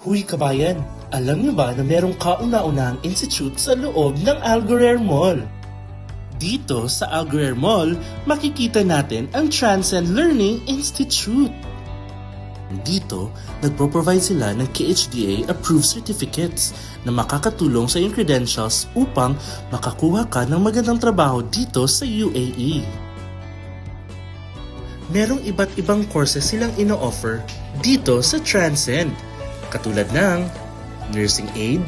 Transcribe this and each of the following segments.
Huy kabayan, alam niyo ba na merong kauna-unahang institute sa loob ng Alguer Mall? Dito sa Alguer Mall, makikita natin ang Transcend Learning Institute. Dito, nagpo-provide sila ng KHDA-approved certificates na makakatulong sa iyong credentials upang makakuha ka ng magandang trabaho dito sa UAE. Merong iba't ibang courses silang ino-offer dito sa Transcend, katulad ng Nursing Aid,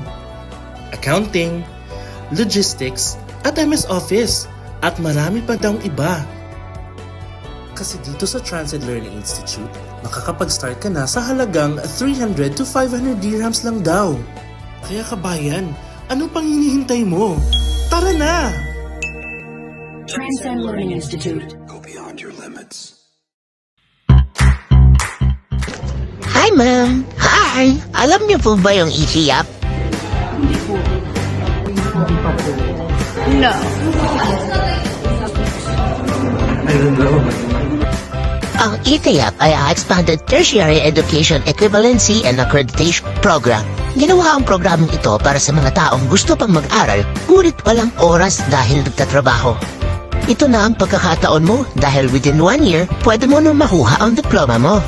Accounting, Logistics, at MS Office, at marami pa daw iba. Kasi dito sa Transcend Learning Institute, makakapag-start ka na sa halagang 300 to 500 dirhams lang daw. Kaya kabayan, ano pang hinihintay mo? Tara na! Transcend Learning Institute. Go beyond your limits. Hi, ma'am. Hi! Alam niyo po ba yung EasyApp? Hindi po. No. I don't know. Ang EasyApp ay ang Expanded Tertiary Education Equivalency and Accreditation Program. Ginawa ang programang ito para sa mga taong gusto pang mag-aral, ngunit walang oras dahil nagtatrabaho. Ito na ang pagkakataon mo dahil within 1 year, pwede mo na makuha ang diploma mo.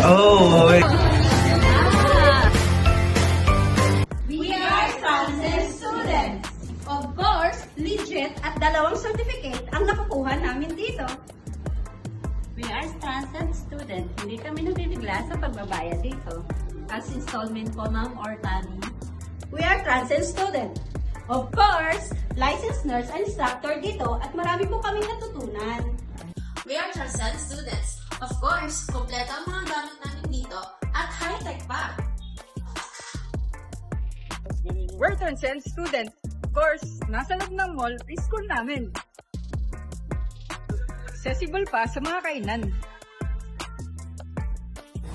Oh, We are Transcend students. Of course, legit at dalawang certificate ang nakukuha namin dito. We are Transcend students. Hindi kami nabibigla sa pagbabayad dito. As installment po, ma'am, or tally. We are Transcend student. Of course, licensed nurse and instructor dito at marami po kaming natutunan. We are Transcend students. Of course, kompleto ang mga gamit namin dito at high-tech pa. We're Transcend students. Of course, nasa loob ng mall, school namin. Accessible pa sa mga kainan.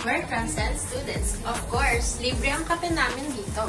We're Transcend students. Of course, libre ang kape namin dito.